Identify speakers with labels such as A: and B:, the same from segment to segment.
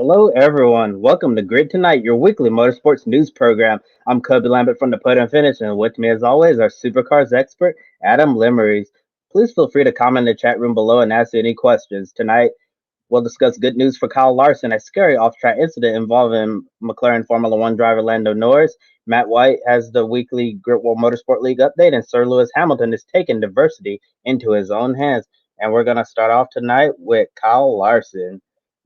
A: Hello, everyone. Welcome to Grid Tonight, your weekly motorsports news program. I'm Kobe Lambert from the Podium Finish, and with me, as always, our supercars expert, Adam Lemerise. Please feel free to comment in the chat room below and ask any questions. Tonight, we'll discuss good news for Kyle Larson, a scary off-track incident involving McLaren Formula One driver Lando Norris. Matt White has the weekly Gridwall Motorsport League update, and Sir Lewis Hamilton is taking diversity into his own hands. And we're going to start off tonight with Kyle Larson.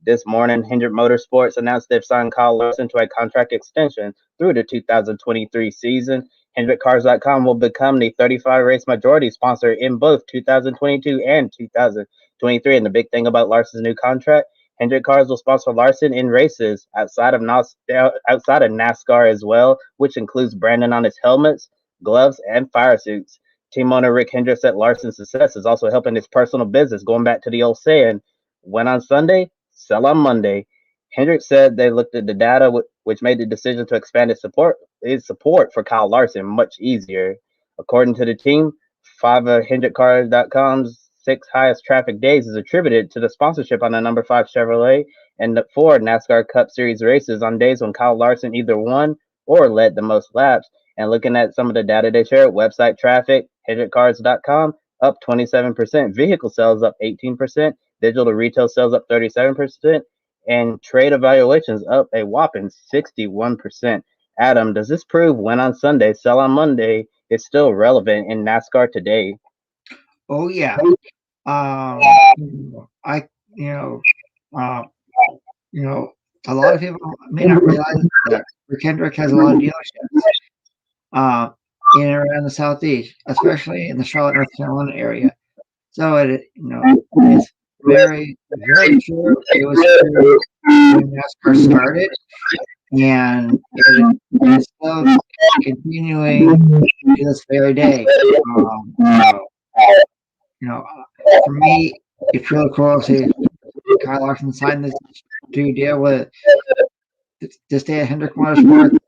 A: This morning, Hendrick Motorsports announced they've signed Kyle Larson to a contract extension through the 2023 season. HendrickCars.com will become the 35 race majority sponsor in both 2022 and 2023. And the big thing about Larson's new contract, Hendrick Cars will sponsor Larson in races outside of NASCAR as well, which includes branding on his helmets, gloves, and fire suits. Team owner Rick Hendrick said Larson's success is also helping his personal business, going back to the old saying, win on Sunday, sell on Monday. Hendrick said they looked at the data, which made the decision to expand his support for Kyle Larson much easier. According to the team, 5 of HendrickCars.com's 6 highest traffic days is attributed to the sponsorship on the number 5 Chevrolet and the 4 NASCAR Cup Series races on days when Kyle Larson either won or led the most laps. And looking at some of the data they shared, website traffic, HendrickCars.com up 27%, vehicle sales up 18%, digital retail sales up 37%, and trade evaluations up a whopping 61%. Adam, does this prove win on Sunday, sell on Monday is still relevant in NASCAR today?
B: Oh yeah. I uh, a lot of people may not realize that Rick Hendrick has a lot of dealerships in and around the southeast, especially in the Charlotte, North Carolina area. So it's very, very true. It was true when NASCAR started, and it's still continuing to this very day. For me, it's really cool to see Kyle Larson sign this 2 deal with to stay at Hendrick Motorsport.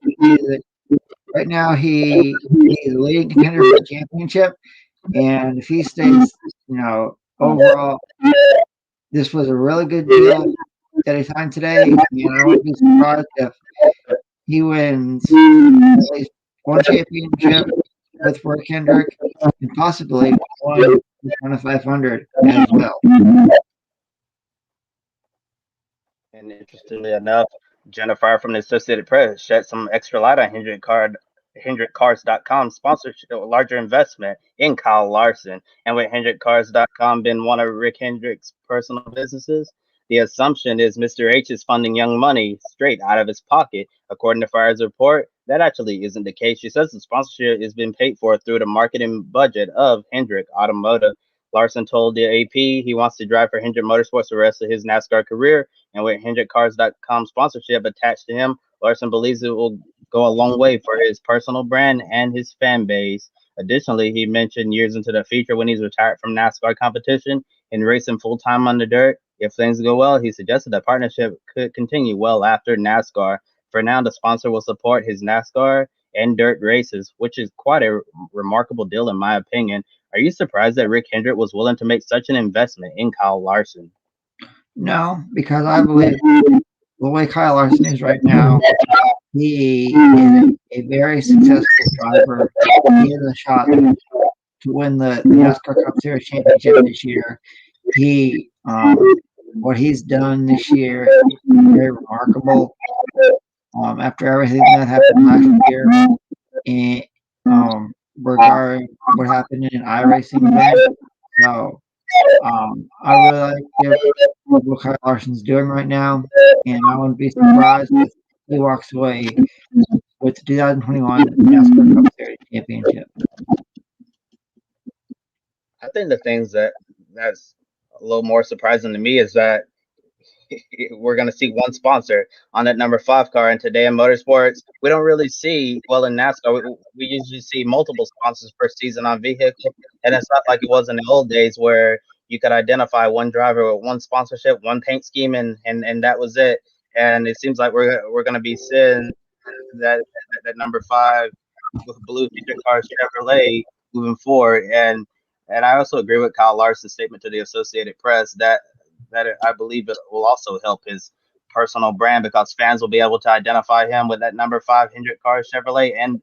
B: Right now, he's the leading contender for the championship, and if he stays, overall, this was a really good deal that he signed today, and I wouldn't be surprised if he wins at least one championship with Rick Hendrick and possibly one with 500 as well.
A: And interestingly enough, Jennifer from the Associated Press shed some extra light on HendrickCars.com sponsorship, a larger investment in Kyle Larson. And with HendrickCars.com being one of Rick Hendrick's personal businesses, the assumption is Mr. H is funding young money straight out of his pocket. According to Fire's report, that actually isn't the case. She says the sponsorship is being paid for through the marketing budget of Hendrick Automotive. Larson told the AP he wants to drive for Hendrick Motorsports the rest of his NASCAR career, and with HendrickCars.com sponsorship attached to him, Larson believes it will go a long way for his personal brand and his fan base. Additionally, he mentioned years into the future when he's retired from NASCAR competition and racing full time on the dirt. If things go well, he suggested the partnership could continue well after NASCAR. For now, the sponsor will support his NASCAR and dirt races, which is quite a remarkable deal in my opinion. Are you surprised that Rick Hendrick was willing to make such an investment in Kyle Larson?
B: No, because I believe the way Kyle Larson is right now, he is a very successful driver. He has a shot to win the NASCAR Cup Series championship this year. What he's done this year is very remarkable. After everything that happened last year, and regarding what happened in an iRacing event, so I really like what Kyle Larson's doing right now, and I wouldn't be surprised if he walks away with the 2021 NASCAR Cup Series championship.
A: I think the things that's a little more surprising to me is that we're going to see one sponsor on that number 5 car. And today in motorsports, we don't really see, well, in NASCAR, we usually see multiple sponsors per season on vehicle. And it's not like it was in the old days where you could identify one driver with one sponsorship, one paint scheme, and that was it. And it seems like we're going to be seeing that number 5 with blue Hendrick Cars Chevrolet moving forward. And I also agree with Kyle Larson's statement to the Associated Press that I believe it will also help his personal brand because fans will be able to identify him with that number 5 Hendrick car Chevrolet and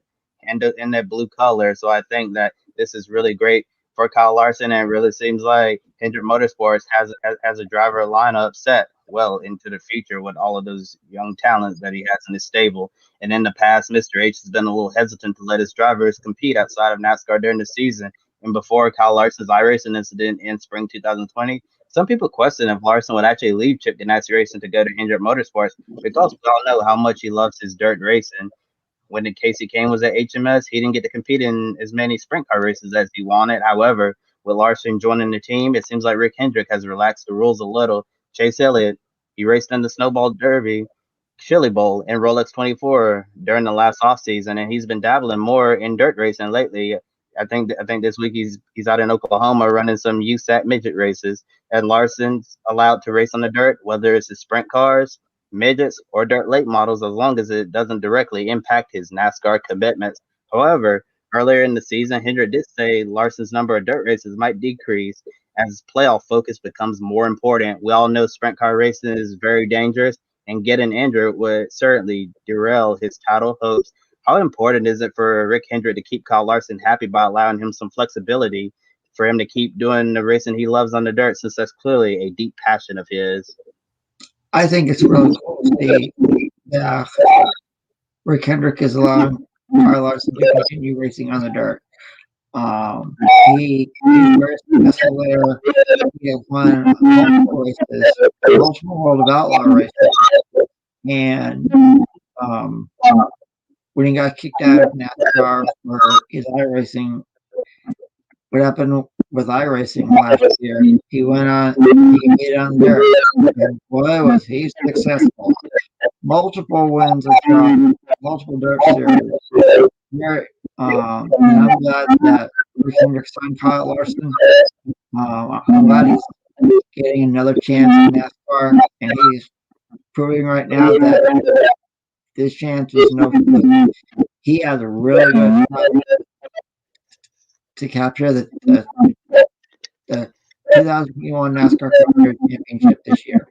A: in that blue color. So I think that this is really great for Kyle Larson, and it really seems like Hendrick Motorsports has a driver lineup set well into the future with all of those young talents that he has in his stable. And in the past, Mr. H has been a little hesitant to let his drivers compete outside of NASCAR during the season. And before Kyle Larson's iRacing incident in spring 2020, some people question if Larson would actually leave Chip Ganassi Racing to go to Hendrick Motorsports because we all know how much he loves his dirt racing. When Casey Kane was at HMS, he didn't get to compete in as many sprint car races as he wanted. However, with Larson joining the team, it seems like Rick Hendrick has relaxed the rules a little. Chase Elliott, he raced in the Snowball Derby, Chili Bowl, and Rolex 24 during the last offseason, and he's been dabbling more in dirt racing lately. I think this week he's out in Oklahoma running some USAC midget races, and Larson's allowed to race on the dirt, whether it's his sprint cars, midgets, or dirt late models, as long as it doesn't directly impact his NASCAR commitments. However, earlier in the season, Hendrick did say Larson's number of dirt races might decrease as playoff focus becomes more important. We all know sprint car racing is very dangerous, and getting injured would certainly derail his title hopes. How important is it for Rick Hendrick to keep Kyle Larson happy by allowing him some flexibility for him to keep doing the racing he loves on the dirt, since that's clearly a deep passion of his?
B: I think it's really cool to see that Rick Hendrick is allowing Kyle Larson to continue racing on the dirt. He's very successful there. He has won multiple races, multiple World of Outlaw races, and when he got kicked out of NASCAR for his iRacing, what happened with iRacing last year, he went on, he competed on dirt, and boy, was he successful. Multiple wins across multiple dirt series. And I'm glad that Rick Hendrick signed Kyle Larson. I'm glad he's getting another chance in NASCAR, and he's proving right now that this chance is no good. He has a really good shot to capture the 2021 NASCAR Cup Series Championship this year.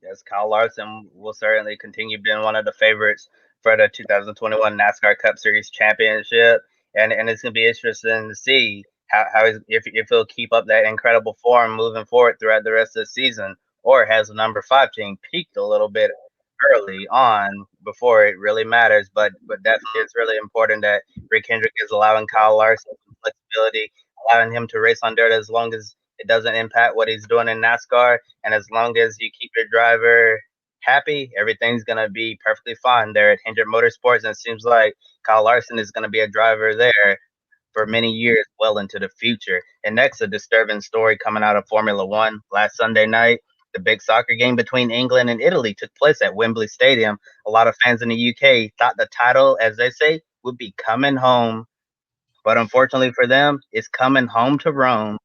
A: Yes, Kyle Larson will certainly continue being one of the favorites for the 2021 NASCAR Cup Series Championship, and it's going to be interesting to see if he'll keep up that incredible form moving forward throughout the rest of the season, or has the number 5 team peaked a little bit early on before it really matters. But definitely it's really important that Rick Hendrick is allowing Kyle Larson some flexibility, allowing him to race on dirt as long as it doesn't impact what he's doing in NASCAR, and as long as you keep your driver happy, everything's gonna be perfectly fine there at Hendrick Motorsports. And it seems like Kyle Larson is gonna be a driver there for many years, well into the future. And next, a disturbing story coming out of Formula One. Last Sunday night, the big soccer game between England and Italy took place at Wembley Stadium. A lot of fans in the UK thought the title, as they say, would be coming home. But unfortunately for them, it's coming home to Rome.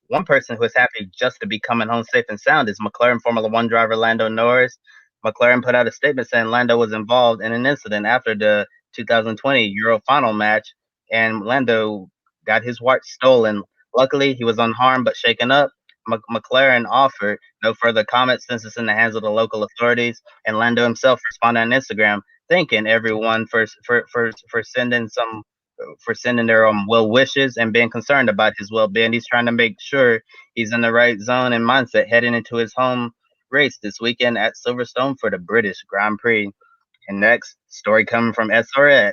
A: One person who is happy just to be coming home safe and sound is McLaren Formula One driver Lando Norris. McLaren put out a statement saying Lando was involved in an incident after the 2020 Euro final match, and Lando got his watch stolen. Luckily, he was unharmed but shaken up. McLaren offered no further comment since it's in the hands of the local authorities, and Lando himself responded on Instagram thanking everyone for sending their well wishes and being concerned about his well being. He's trying to make sure he's in the right zone and mindset heading into his home race this weekend at Silverstone for the British Grand Prix. And next, story coming from SRX.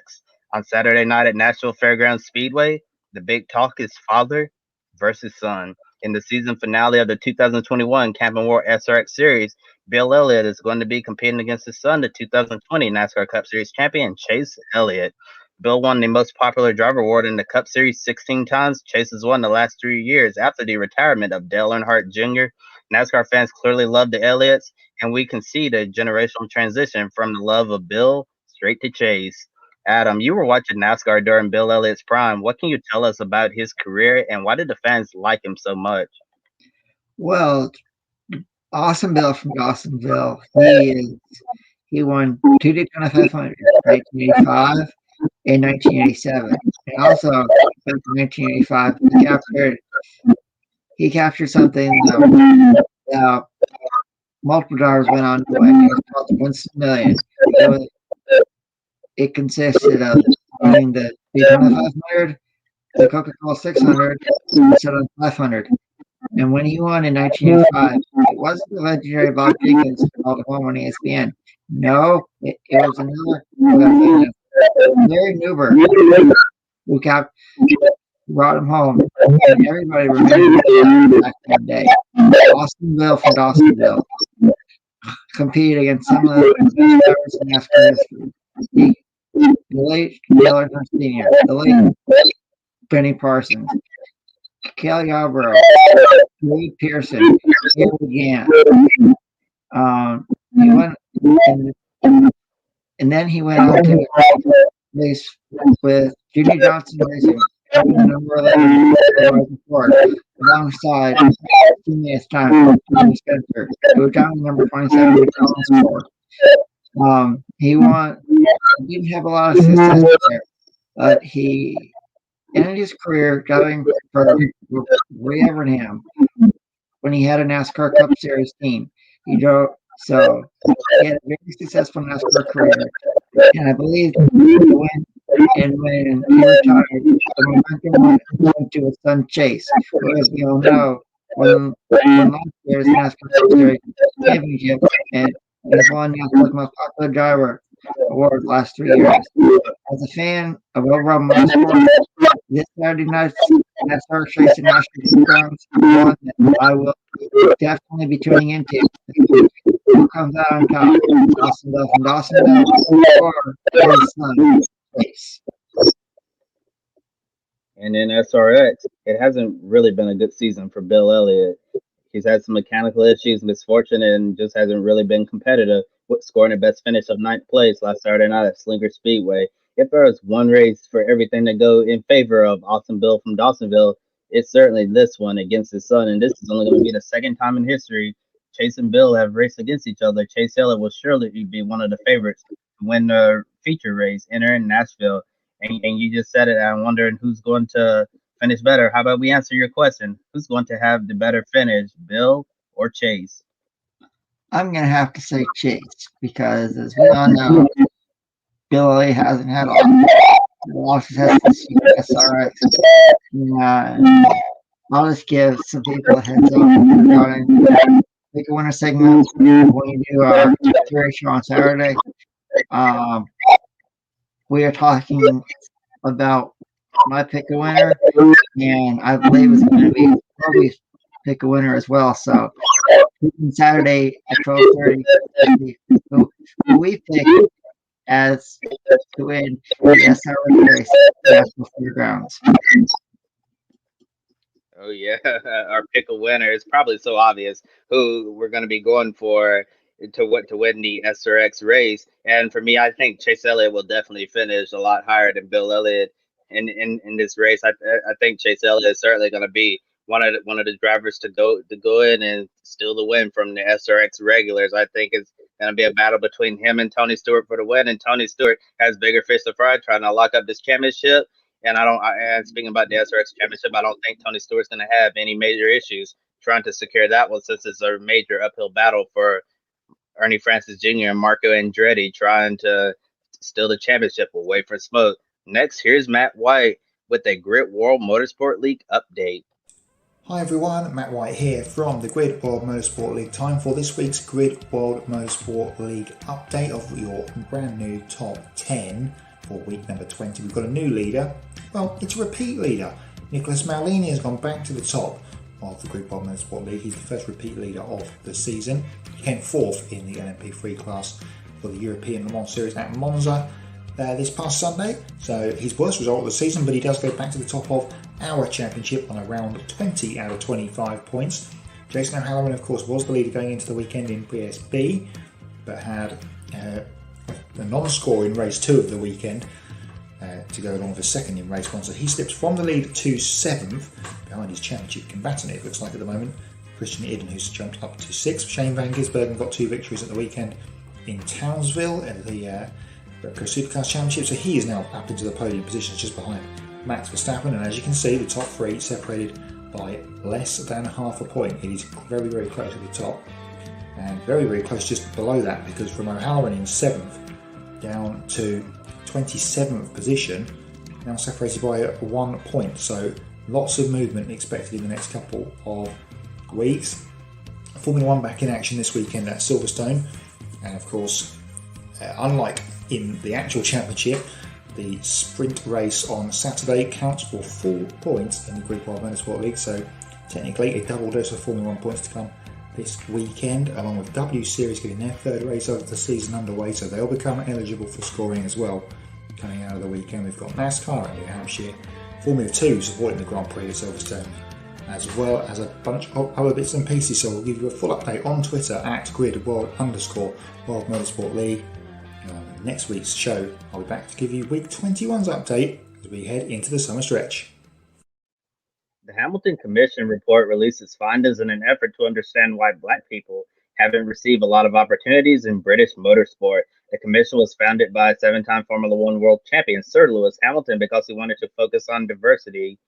A: On Saturday night at Nashville Fairgrounds Speedway, the big talk is father versus son. In the season finale of the 2021 Camping World SRX Series, Bill Elliott is going to be competing against his son, the 2020 NASCAR Cup Series champion, Chase Elliott. Bill won the most popular driver award in the Cup Series 16 times. Chase has won the last 3 years after the retirement of Dale Earnhardt Jr. NASCAR fans clearly love the Elliots, and we can see the generational transition from the love of Bill straight to Chase. Adam, you were watching NASCAR during Bill Elliott's prime. What can you tell us about his career, and why did the fans like him so much?
B: Well, Awesome Bill from Dawsonville. He won 2 Daytona 500 in 1985 and 1987, and also back in 1985 he captured something that multiple drivers went on to win. It was called the Winston Million. It consisted of winning the Daytona 500, the Coca-Cola 600, and the Southern 500. And when he won in 1985, it wasn't the legendary Bob Jenkins called home on ESPN. No, it was another Larry Newberg who brought him home. And everybody remembers that back in the day. Austin Bill from Dawsonville competed against some of the best drivers in NASCAR history. The late Dale Earnhardt Sr., the late Benny Parsons, Kelly Yarborough, Dave Pearson, Gary Gant. He went, and then he went on to race with Junior Johnson Racing, number 11 Ford, alongside teammates time Tony Spencer, who was down number 27 with Collins Ford. He won. He didn't have a lot of success there, but he ended his career driving for Ray Evernham when he had a NASCAR Cup Series team. He had a very successful NASCAR career, and I believe when he retired, the momentum went to his son Chase, who, as we all know, won last year's NASCAR Cup Series championship and has won NASCAR's most popular driver award the last 3 years. As a fan of overall motorsport, this Saturday night's NASCAR race in National Grounds is one that I will definitely be tuning into. Who comes out on top? Dawsonville from Dawsonville or his son, Chase?
A: And in SRX, it hasn't really been a good season for Bill Elliott. He's had some mechanical issues, misfortune, and just hasn't really been competitive, with scoring a best finish of 9th place last Saturday night at Slinger Speedway. If there was one race for everything to go in favor of Austin Bill from Dawsonville, it's certainly this one against his son. And this is only going to be the second time in history Chase and Bill have raced against each other. Chase Elliott will surely be one of the favorites to win the feature race, entering Nashville. And you just said it. I'm wondering who's going to finish better. How about we answer your question? Who's going to have the better finish, Bill or Chase?
B: I'm going to have to say Chase because, as we all know, Bill Elliott hasn't had a lot of success this year at SRX. I'll just give some people a heads up regarding pick a winner segment when we do our race show on Saturday. We are talking about my pick a winner, and I believe it's going to be probably pick a winner as well. So Saturday at 12:30, who we pick as to win the SRX race at National Fairgrounds.
A: Oh yeah, our pick a winner is probably so obvious who we're going to be going for to win the SRX race. And for me, I think Chase Elliott will definitely finish a lot higher than Bill Elliott in this race. I think Chase Elliott is certainly going to be one of the drivers to go in and steal the win from the SRX regulars. I think it's going to be a battle between him and Tony Stewart for the win. And Tony Stewart has bigger fish to fry, trying to lock up this championship. And speaking about the SRX championship, I don't think Tony Stewart's going to have any major issues trying to secure that one, since it's a major uphill battle for Ernie Francis Jr. and Marco Andretti trying to steal the championship away from smoke. Next, here's Matt White with a Grid World Motorsport League update.
C: Hi everyone, Matt White here from the Grid World Motorsport League. Time for this week's Grid World Motorsport League update of your brand new top 10 for week number 20. We've got a new leader. Well, it's a repeat leader. Nicholas Maulini has gone back to the top of the Grid World Motorsport League. He's the first repeat leader of the season. He came fourth in the LMP3 class for the European Le Mans Series at Monza this past Sunday. So his worst result of the season, but he does go back to the top of our championship on around 20 out of 25 points. Jason O'Halloran, of course, was the leader going into the weekend in PSB, but had a non-score in race 2 of the weekend to go along with a second in race 1. So he slips from the lead to 7th behind his championship combatant, it looks like at the moment, Christian Iden, who's jumped up to 6th. Shane Van Gisbergen got 2 victories at the weekend in Townsville at the Repco Supercars Championship, so he is now up into the podium positions just behind Max Verstappen, and as you can see, the top 3 separated by less than half a point. It is very, very close at the top. and very, very close just below that, because from O'Halloran in 7th down to 27th position, now separated by 1 point. So lots of movement expected in the next couple of weeks. Formula 1 back in action this weekend at Silverstone, and of course, unlike in the actual championship, the sprint race on Saturday counts for 4 points in the Grid World Motorsport League, so technically a double dose of Formula 1 points to come this weekend, along with W Series getting their 3rd race of the season underway, so they'll become eligible for scoring as well. Coming out of the weekend, we've got NASCAR in New Hampshire, Formula 2 supporting the Grand Prix at Silverstone, as well as a bunch of other bits and pieces, so we'll give you a full update on Twitter at gridworld_World Motorsport League. Next week's show, I'll be back to give you week 21's update as we head into the summer stretch.
A: The Hamilton Commission report released its findings in an effort to understand why Black people haven't received a lot of opportunities in British motorsport. The commission was founded by 7-time Formula One world champion Sir Lewis Hamilton because he wanted to focus on diversity.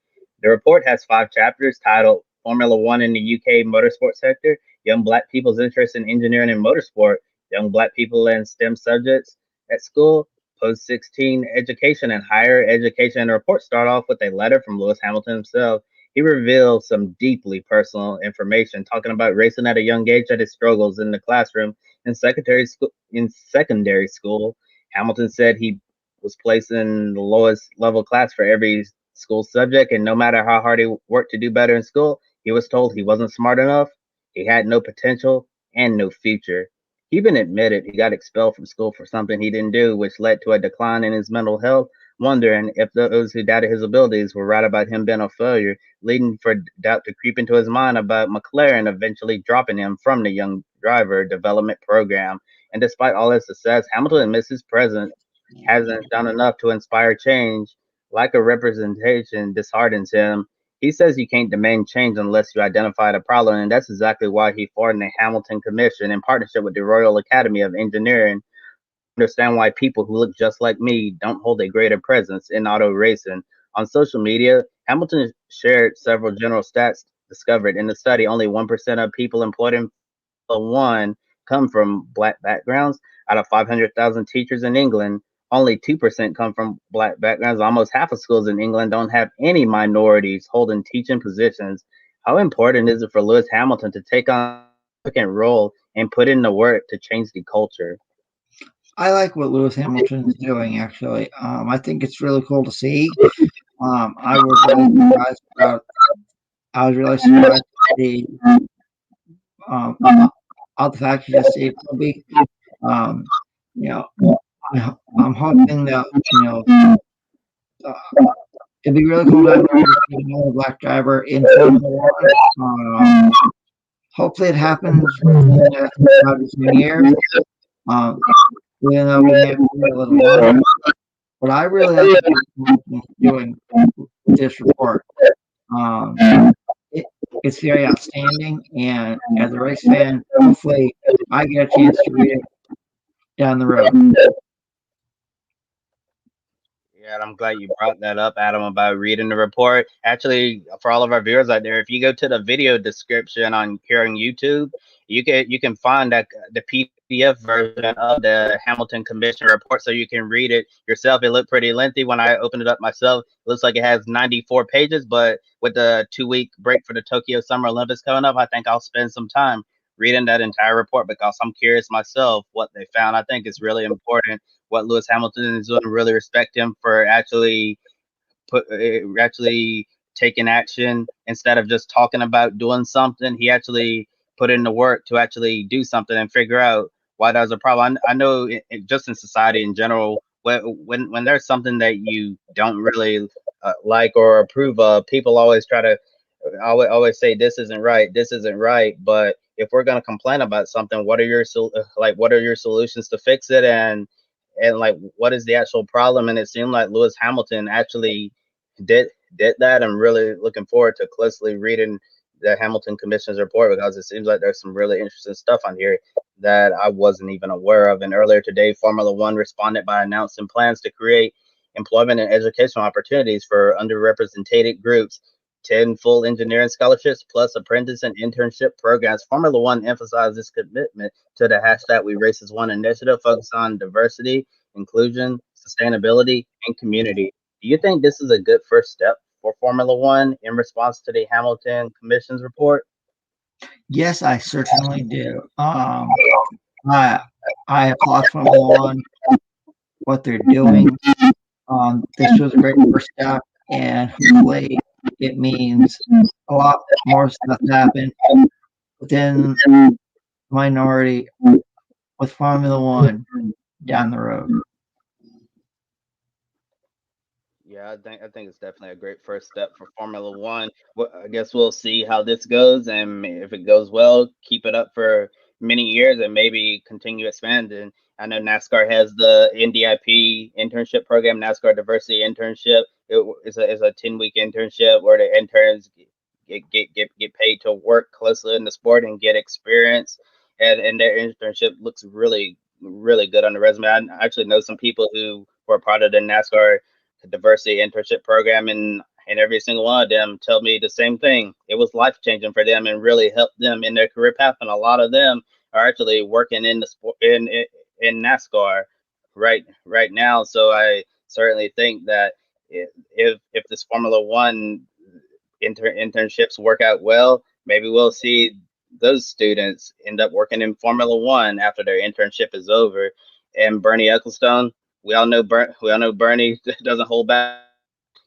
A: The report has 5 chapters titled Formula One in the UK Motorsport Sector, Young Black People's Interest in Engineering and Motorsport, Young Black People in STEM Subjects at School, Post-16 Education and Higher Education. And the report started off with a letter from Lewis Hamilton himself. He revealed some deeply personal information, talking about racing at a young age and his struggles in the classroom in secondary school. Hamilton said he was placed in the lowest level class for every school subject, and no matter how hard he worked to do better in school, he was told he wasn't smart enough, he had no potential, and no future. He even admitted he got expelled from school for something he didn't do, which led to a decline in his mental health, wondering if those who doubted his abilities were right about him being a failure, leading for doubt to creep into his mind about McLaren eventually dropping him from the young driver development program. And despite all his success, Hamilton admits his presence hasn't done enough to inspire change. Lack of representation disheartens him. He says you can't demand change unless you identify the problem, and that's exactly why he formed the Hamilton Commission in partnership with the Royal Academy of Engineering. Understand why people who look just like me don't hold a greater presence in auto racing. On social media, Hamilton shared several general stats discovered in the study. Only 1% of people employed in Formula One come from Black backgrounds. Out of 500,000 teachers in England, only 2% come from Black backgrounds. Almost half of schools in England don't have any minorities holding teaching positions. How important is it for Lewis Hamilton to take on a significant role and put in the work to change the culture?
B: I like what Lewis Hamilton is doing, actually. I think it's really cool to see. I was really surprised to see all the fact he just saved Kobe. I'm hoping that it'd be really cool to have another Black driver in Formula One. Hopefully, it happens in the next 5 to 10 years. Even though we may be a little longer, but I really like what he's doing with this report. It's very outstanding, and as a race fan, hopefully I get a chance to read it down the road.
A: Yeah, I'm glad you brought that up, Adam, about reading the report. Actually, for all of our viewers out there, if you go to the video description here on YouTube, you can find that the PDF version of the Hamilton Commission report, so you can read it yourself. It looked pretty lengthy when I opened it up myself. It looks like it has 94 pages, but with the 2-week break for the Tokyo Summer Olympics coming up, I think I'll spend some time reading that entire report because I'm curious myself what they found. I think it's really important what Lewis Hamilton is doing. Really respect him for actually taking action instead of just talking about doing something. He actually put in the work to actually do something and figure out why there's a problem. I know just in society in general, when there's something that you don't really like or approve of, people always try to always say this isn't right. But if we're gonna complain about something, what are your solutions to fix it, and like what is the actual problem? And it seemed like Lewis Hamilton actually did that. I'm really looking forward to closely reading the Hamilton Commission's report because it seems like there's some really interesting stuff on here that I wasn't even aware of. And earlier today, Formula One responded by announcing plans to create employment and educational opportunities for underrepresented groups. 10 full engineering scholarships plus apprentice and internship programs. Formula One emphasizes its commitment to the hashtag We Race as One initiative, focused on diversity, inclusion, sustainability, and community. Do you think this is a good first step for Formula One in response to the Hamilton Commission's report?
B: Yes, I certainly do. I I applaud Formula One what they're doing. This was a great first step, and hopefully it means a lot more stuff to happen within the minority with Formula One down the road.
A: Yeah, I think it's definitely a great first step for Formula One. Well, I guess we'll see how this goes, and if it goes well, keep it up for many years, and maybe continue expanding. I know NASCAR has the NDIP internship program, NASCAR Diversity Internship. It's a 10-week internship where the interns get paid to work closely in the sport and get experience, and their internship looks really good on the resume. I actually know some people who were part of the NASCAR diversity internship program, and every single one of them tell me the same thing. It was life changing for them and really helped them in their career path. And a lot of them are actually working in the sport in NASCAR right now. So I certainly think that if this Formula One internships work out well, maybe we'll see those students end up working in Formula One after their internship is over. And Bernie Ecclestone, we all know Bernie doesn't hold back.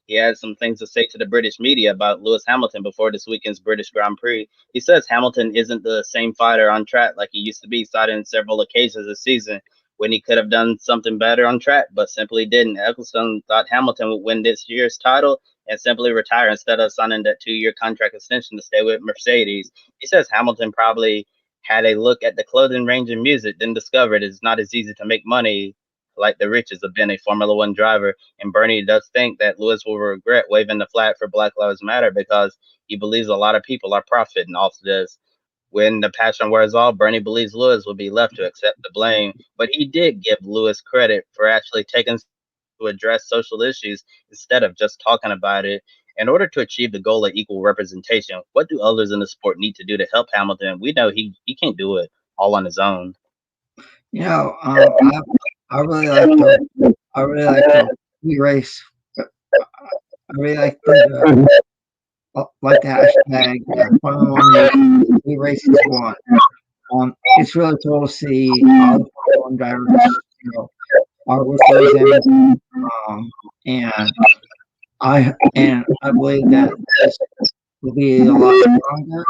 A: He had some things to say to the British media about Lewis Hamilton before this weekend's British Grand Prix. He says Hamilton isn't the same fighter on track like he used to be, citing several occasions this season when he could have done something better on track, but simply didn't. Ecclestone thought Hamilton would win this year's title and simply retire instead of signing that 2-year contract extension to stay with Mercedes. He says Hamilton probably had a look at the clothing range and music, then discovered it's not as easy to make money like the riches of being a Formula One driver. And Bernie does think that Lewis will regret waving the flag for Black Lives Matter because he believes a lot of people are profiting off this. When the passion wears off, Bernie believes Lewis will be left to accept the blame. But he did give Lewis credit for actually taking to address social issues instead of just talking about it. In order to achieve the goal of equal representation, what do others in the sport need to do to help Hamilton? We know he can't do it all on his own.
B: You know, I really like the we race. I really like the hashtag Formula One we race is one. It's really cool to see all the Formula One drivers, are with those in, and I believe that this will be a lot stronger,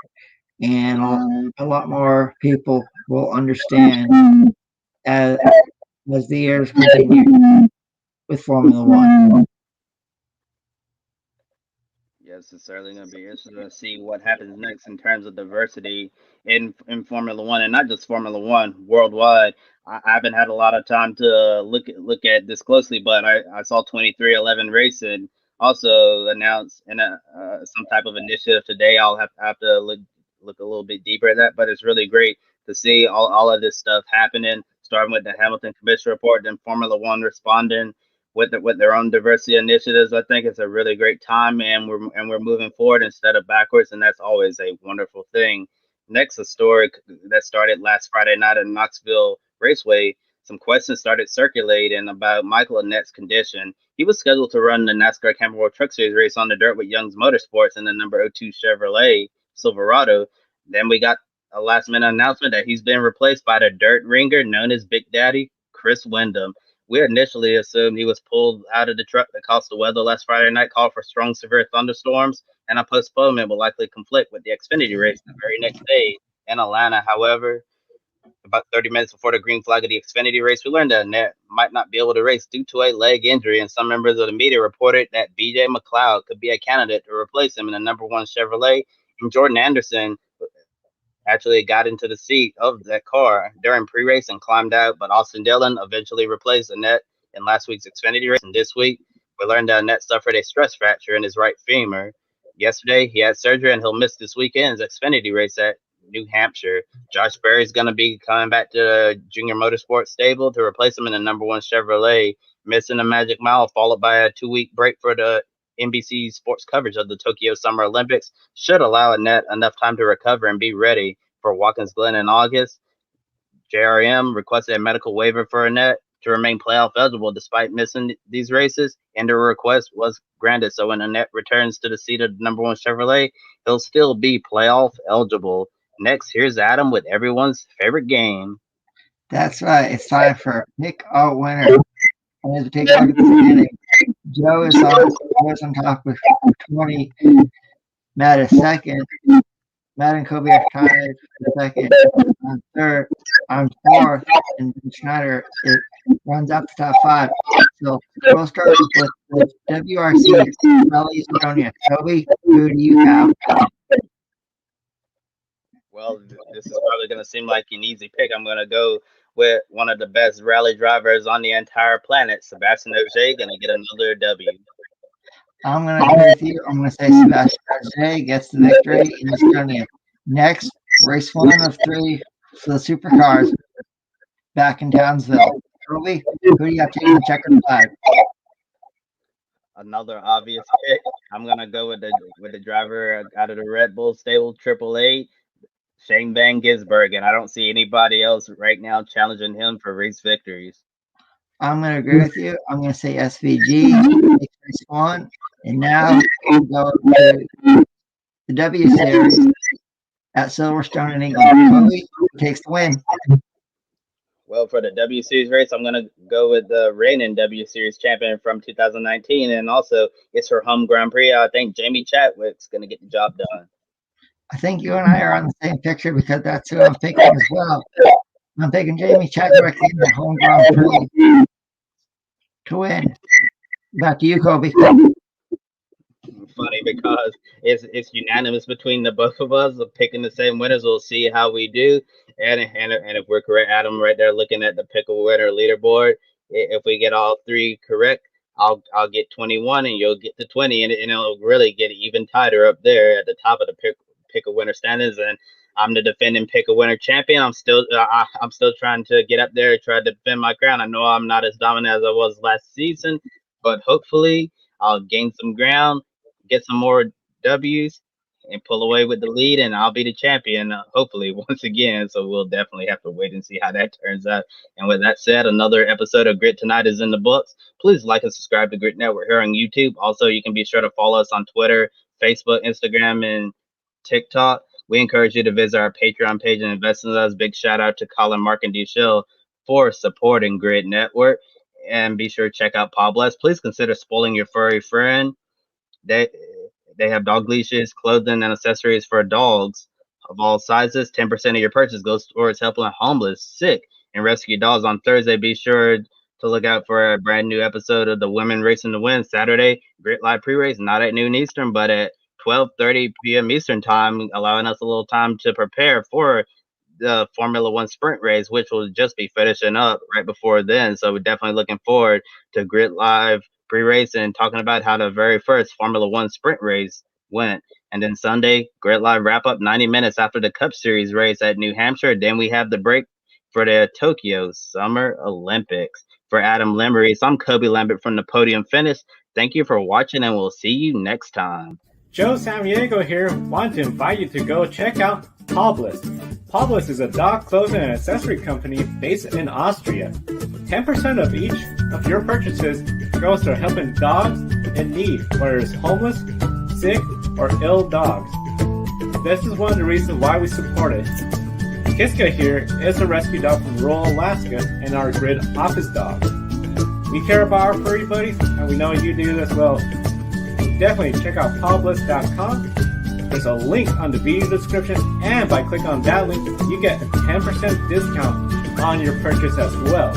B: and a lot more people will understand as as the years continue with Formula One.
A: Yes, it's certainly going to be interesting to see what happens next in terms of diversity in Formula One, and not just Formula One, worldwide. I haven't had a lot of time to look at this closely, but I saw 2311 Racing also announce some type of initiative today. I'll have to look a little bit deeper at that, but it's really great to see all of this stuff happening, starting with the Hamilton Commission report, then Formula One responding with their own diversity initiatives. I think it's a really great time, and we're moving forward instead of backwards, and that's always a wonderful thing. Next, a story that started last Friday night at Knoxville Raceway. Some questions started circulating about Michael Annette's condition. He was scheduled to run the NASCAR Camping World Truck Series race on the dirt with Young's Motorsports in the number 02 Chevrolet Silverado. Then we got a last minute announcement that he's been replaced by the dirt ringer known as Big Daddy, Chris Windham. We initially assumed he was pulled out of the truck that caused the weather last Friday night, called for strong, severe thunderstorms, and a postponement will likely conflict with the Xfinity race the very next day in Atlanta. However, about 30 minutes before the green flag of the Xfinity race, we learned that Annette might not be able to race due to a leg injury, and some members of the media reported that BJ McLeod could be a candidate to replace him in the number 1 Chevrolet, and Jordan Anderson actually got into the seat of that car during pre-race and climbed out, but Austin Dillon eventually replaced Annette in last week's Xfinity race. And this week, we learned that Annette suffered a stress fracture in his right femur. Yesterday, he had surgery, and he'll miss this weekend's Xfinity race at New Hampshire. Josh Berry's going to be coming back to the Junior Motorsports stable to replace him in the number 1 Chevrolet, missing the Magic Mile, followed by a 2-week break for the NBC Sports coverage of the Tokyo Summer Olympics should allow Annette enough time to recover and be ready for Watkins Glen in August. JRM requested a medical waiver for Annette to remain playoff eligible despite missing these races, and the request was granted. So when Annette returns to the seat of number one Chevrolet, he'll still be playoff eligible. Next, here's Adam with everyone's favorite game.
B: That's right. It's time for Pick a Winner. And as we take a look at the standing, Joe is on top with 20. Matt is second. Matt and Kobe are tied for second. I'm third. I'm fourth. And Schneider runs up to top 5. So we'll start with WRC Rally Estonia. Kobe, who do you have?
A: Well, this is probably going to seem like an easy pick. I'm going to go with one of the best rally drivers on the entire planet, Sebastian Ogier, going to get another W.
B: I'm going to agree with you. I'm going to say Sebastian Ogier gets the victory in Estonia. Next, race 1 of 3 for the supercars back in Townsville. Kobe, who do you have taking the checkered flag?
A: Another obvious pick. I'm going to go with the driver out of the Red Bull stable, AAA, Shane Van Gisbergen. I don't see anybody else right now challenging him for race victories.
B: I'm going to agree with you. I'm going to say SVG takes race 1. And now we'll go to the W Series at Silverstone in England. Kobe takes the win.
A: Well, for the W Series race, I'm going to go with the reigning W Series champion from 2019. And also, it's her home Grand Prix. I think Jamie Chadwick's going to get the job done.
B: I think you and I are on the same picture because that's who I'm picking as well. I'm picking Jamie Chadwick in the home Grand Prix to win. Back to you, Kobe.
A: Funny because it's unanimous between the both of us of picking the same winners. We'll see how we do. And if we're correct, Adam, right there looking at the pick a winner leaderboard, if we get all 3 correct, I'll get 21 and you'll get the 20, and it'll really get even tighter up there at the top of the pick a winner standings. And I'm the defending pick a winner champion. I'm still trying to get up there, try to defend my crown. I know I'm not as dominant as I was last season, but hopefully I'll gain some ground, get some more W's, and pull away with the lead, and I'll be the champion, hopefully, once again. So we'll definitely have to wait and see how that turns out. And with that said, another episode of Grit Tonight is in the books. Please like and subscribe to Grit Network here on YouTube. Also, you can be sure to follow us on Twitter, Facebook, Instagram, and TikTok. We encourage you to visit our Patreon page and invest in us. Big shout out to Colin, Mark, and Duchelle for supporting Grid Network. And be sure to check out Paw Bless. Please consider spoiling your furry friend. They have dog leashes, clothing, and accessories for dogs of all sizes. 10% of your purchase goes towards helping homeless, sick, and rescue dogs. On Thursday, be sure to look out for a brand new episode of the Women Racing to Win. Saturday, Grit Live pre-race, not at noon Eastern, but at 12:30 p.m. Eastern time, allowing us a little time to prepare for the Formula One sprint race, which will just be finishing up right before then. So we're definitely looking forward to Grit Live pre-race and talking about how the very first Formula One sprint race went. And then Sunday, Grit Live wrap up 90 minutes after the Cup Series race at New Hampshire. Then we have the break for the Tokyo Summer Olympics. For Adam Lemerise, I'm Kobe Lambert from the Podium Finish. Thank you for watching, and we'll see you next time.
D: Joe Samaniego here. Want to invite you to go check out Pawbless. Pawbless is a dog clothing and accessory company based in Austria. 10% of each of your purchases goes to helping dogs in need, whether it's homeless, sick, or ill dogs. This is one of the reasons why we support it. Kiska here is a rescue dog from rural Alaska and our Grid office dog. We care about our furry buddies, and we know you do as well. Definitely check out pawbless.com. There's a link on the video description, and by clicking on that link, you get a 10% discount on your purchase as well.